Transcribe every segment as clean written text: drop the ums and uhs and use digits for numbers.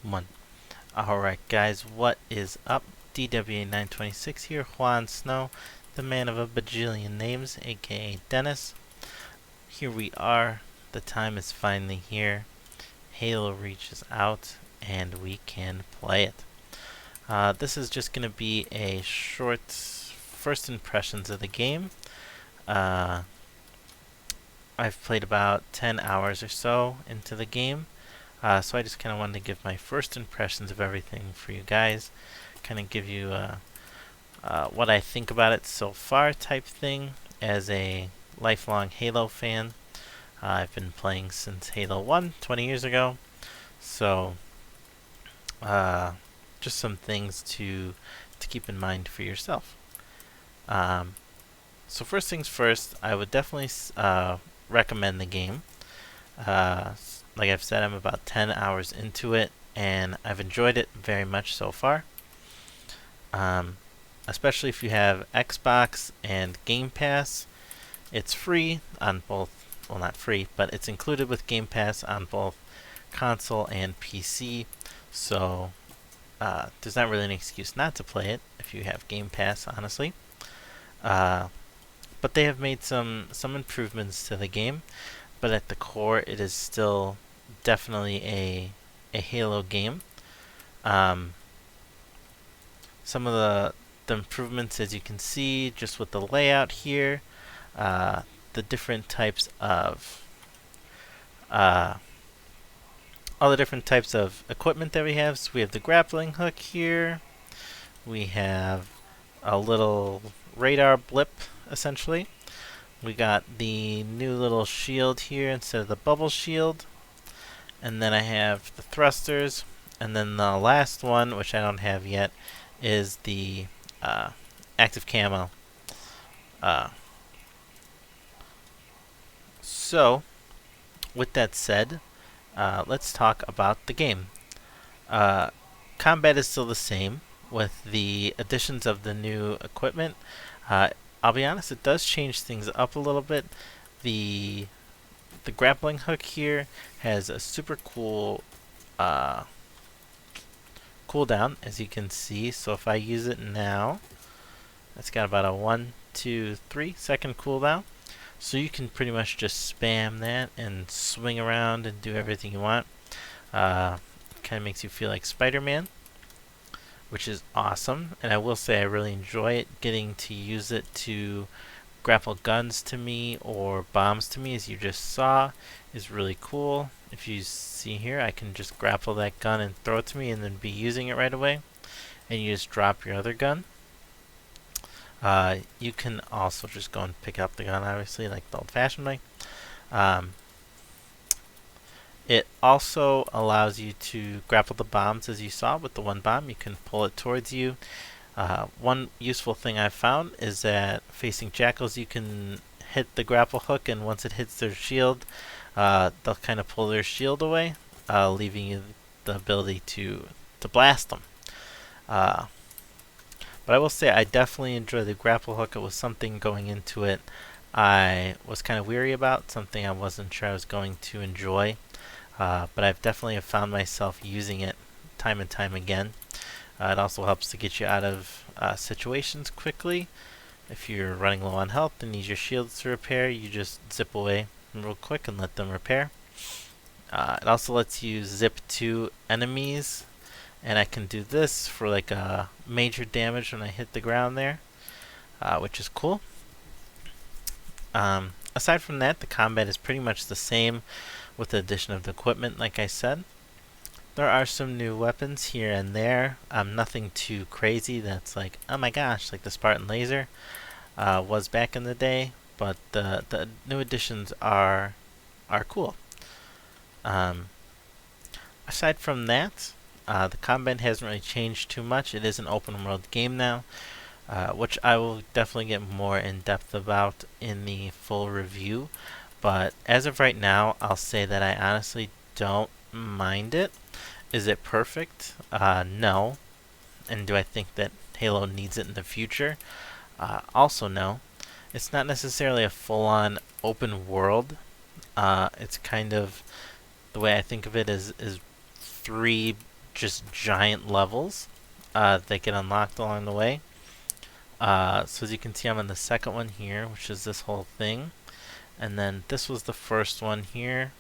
One. Alright guys, what is up? DWA926 here, Juan Snow, the man of a bajillion names, aka Dennis. Here we are, the time is finally here. Halo reaches out and we can play it. This is just going to be a short first impressions of the game. I've played about 10 hours or so into the game. So I just kind of wanted to give my first impressions of everything for you guys. Kind of give you what I think about it so far type thing as a lifelong Halo fan. I've been playing since Halo 1 20 years ago. So just some things to keep in mind for yourself. So first things first, I would definitely recommend the game. Like I've said, I'm about 10 hours into it, and I've enjoyed it very much so far. Especially if you have Xbox and Game Pass. It's free on both, well, not free, but it's included with Game Pass on both console and PC. So there's not really an excuse not to play it if you have Game Pass, honestly. But they have made some improvements to the game. But at the core, it is still definitely a Halo game. Some of the improvements, as you can see, just with the layout here, the different types of all the different types of equipment that we have. So we have the grappling hook here. We have a little radar blip, essentially. We got the new little shield here instead of the bubble shield. And then I have the thrusters. And then the last one, which I don't have yet, is the active camo. So, with that said, let's talk about the game. Combat is still the same with the additions of the new equipment. I'll be honest, it does change things up a little bit. The grappling hook here has a super cool cooldown, as you can see. So if I use it now, it's got about a 1, 2, 3 second cooldown. So you can pretty much just spam that and swing around and do everything you want. Kind of makes you feel like Spider-Man, which is awesome. And I will say I really enjoy it. Getting to use it to grapple guns to me or bombs to me, as you just saw, is really cool. If you see here, I can just grapple that gun and throw it to me and then be using it right away. And you just drop your other gun. You can also just go and pick up the gun, obviously, like the old-fashioned way. It also allows you to grapple the bombs, as you saw with the one bomb. You can pull it towards you. One useful thing I've found is that facing jackals, you can hit the grapple hook, and once it hits their shield, they'll kind of pull their shield away, leaving you the ability to blast them. But I will say I definitely enjoy the grapple hook. It was something going into it I was kind of weary about, something I wasn't sure I was going to enjoy. But I've definitely found myself using it time and time again. It also helps to get you out of situations quickly. If you're running low on health and need your shields to repair, you just zip away real quick and let them repair. It also lets you zip to enemies, and I can do this for like a major damage when I hit the ground there, which is cool. Aside from that, the combat is pretty much the same with the addition of the equipment, like I said. There are some new weapons here and there. Nothing too crazy that's like, oh my gosh, like the Spartan laser was back in the day. But the new additions are cool. Aside from that, the combat hasn't really changed too much. It is an open world game now, which I will definitely get more in depth about in the full review. But as of right now, I'll say that I honestly don't mind it. Is it perfect? No. And do I think that Halo needs it in the future? Also no. It's not necessarily a full-on open world. It's kind of, the way I think of it is three just giant levels that get unlocked along the way. So as you can see, I'm on the second one here, which is this whole thing. And then this was the first one here.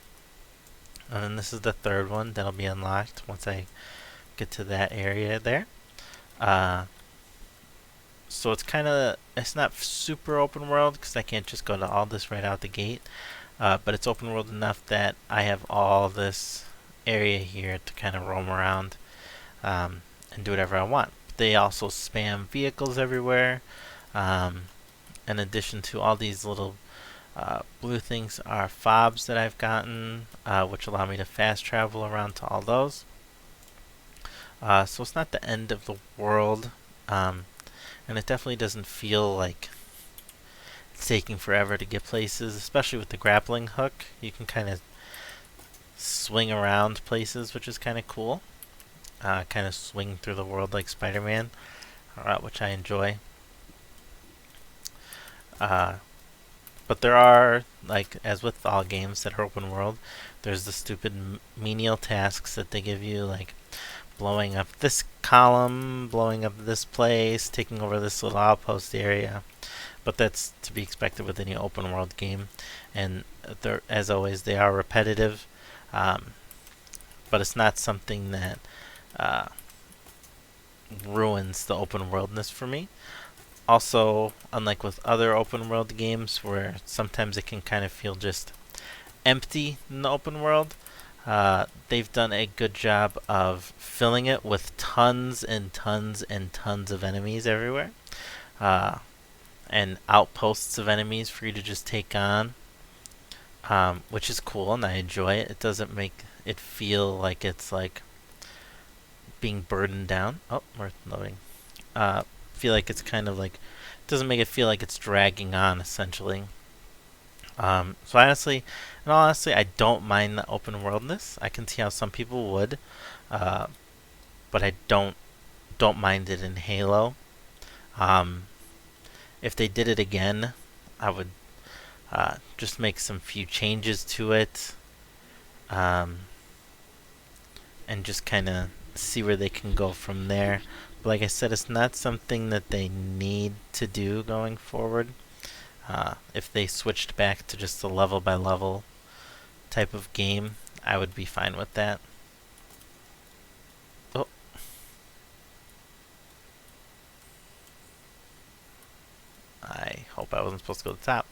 And then this is the third one that'll be unlocked once I get to that area there. So it's not super open world because I can't just go to all this right out the gate. But it's open world enough that I have all this area here to kind of roam around and do whatever I want. They also spam vehicles everywhere. In addition to all these little blue things are fobs that I've gotten, which allow me to fast travel around to all those. So it's not the end of the world, and it definitely doesn't feel like it's taking forever to get places, especially with the grappling hook. You can kind of swing around places, which is kind of cool. Kind of swing through the world like Spider-Man, which I enjoy. But there are, like as with all games that are open world, there's the stupid menial tasks that they give you, like blowing up this column, blowing up this place, taking over this little outpost area. But that's to be expected with any open world game, and as always, they are repetitive. But it's not something that ruins the open worldness for me. Also, unlike with other open world games where sometimes it can kind of feel just empty in the open world, they've done a good job of filling it with tons and tons and tons of enemies everywhere, and outposts of enemies for you to just take on, which is cool and I enjoy it. It doesn't make it feel like it's like being burdened down. Oh, we're loading. Feel like it's kind of like, doesn't make it feel like it's dragging on essentially. So honestly, I don't mind the open worldness. I can see how some people would, but I don't mind it in Halo. If they did it again, I would just make some few changes to it, and just kind of see where they can go from there. But like I said, it's not something that they need to do going forward. If they switched back to just a level by level type of game, I would be fine with that. Oh. I hope I wasn't supposed to go to the top.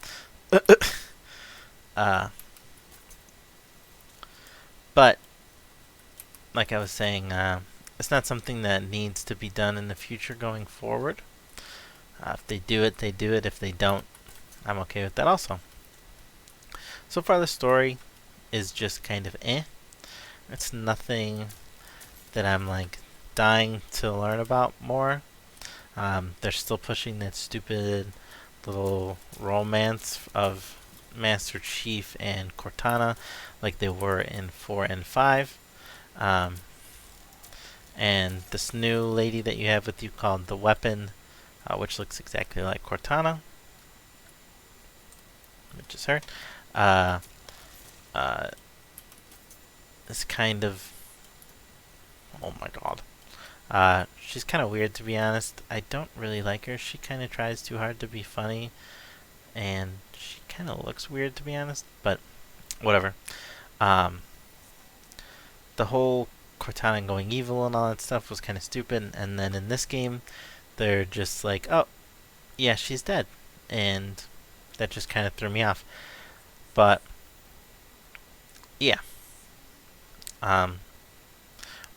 But like I was saying, it's not something that needs to be done in the future going forward. If they do it, they do it. If they don't, I'm okay with that also. So far the story is just kind of eh. It's nothing that I'm like dying to learn about more. They're still pushing that stupid little romance of Master Chief and Cortana like they were in 4 and 5. And this new lady that you have with you called the Weapon, which looks exactly like Cortana, which is her, is kind of, oh my god, she's kind of weird to be honest. I don't really like her. She kind of tries too hard to be funny, and she kind of looks weird to be honest, but whatever. The whole Cortana going evil and all that stuff was kind of stupid, and then in this game, they're just like, oh, yeah, she's dead, and that just kind of threw me off. But yeah,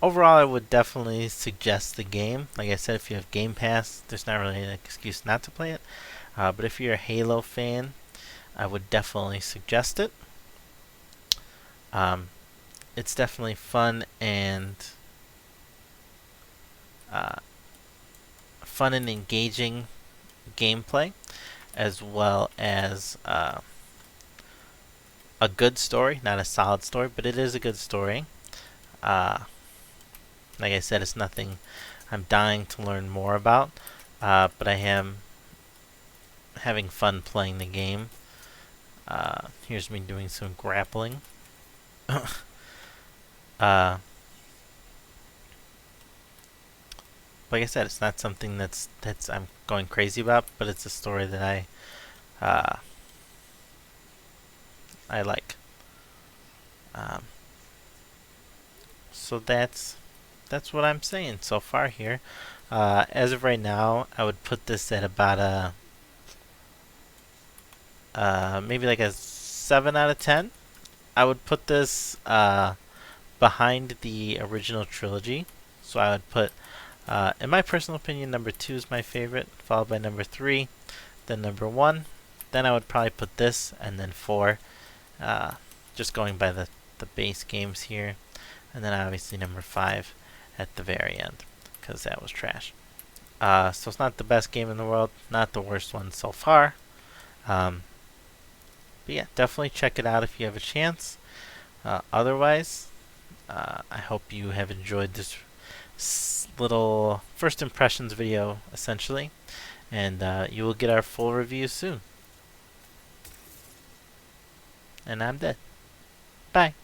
overall, I would definitely suggest the game. Like I said, if you have Game Pass, there's not really an excuse not to play it. But if you're a Halo fan, I would definitely suggest it. It's definitely fun and engaging gameplay, as well as a good story. Not a solid story, but it is a good story. Like I said, it's nothing I'm dying to learn more about, but I am having fun playing the game. Here's me doing some grappling. like I said, it's not something that's I'm going crazy about, but it's a story that uh, I like. Um, so that's what I'm saying so far here. As of right now, I would put this at about a maybe like a 7 out of 10. I would put this behind the original trilogy. So I would put, in my personal opinion, number 2 is my favorite, followed by number 3, then number 1. Then I would probably put this, and then 4, uh, just going by the base games here. And then obviously number 5 at the very end, because that was trash. So it's not the best game in the world, not the worst one so far. Um, but yeah, definitely check it out if you have a chance. Otherwise, I hope you have enjoyed this little first impressions video, essentially, and you will get our full review soon. And I'm dead. Bye.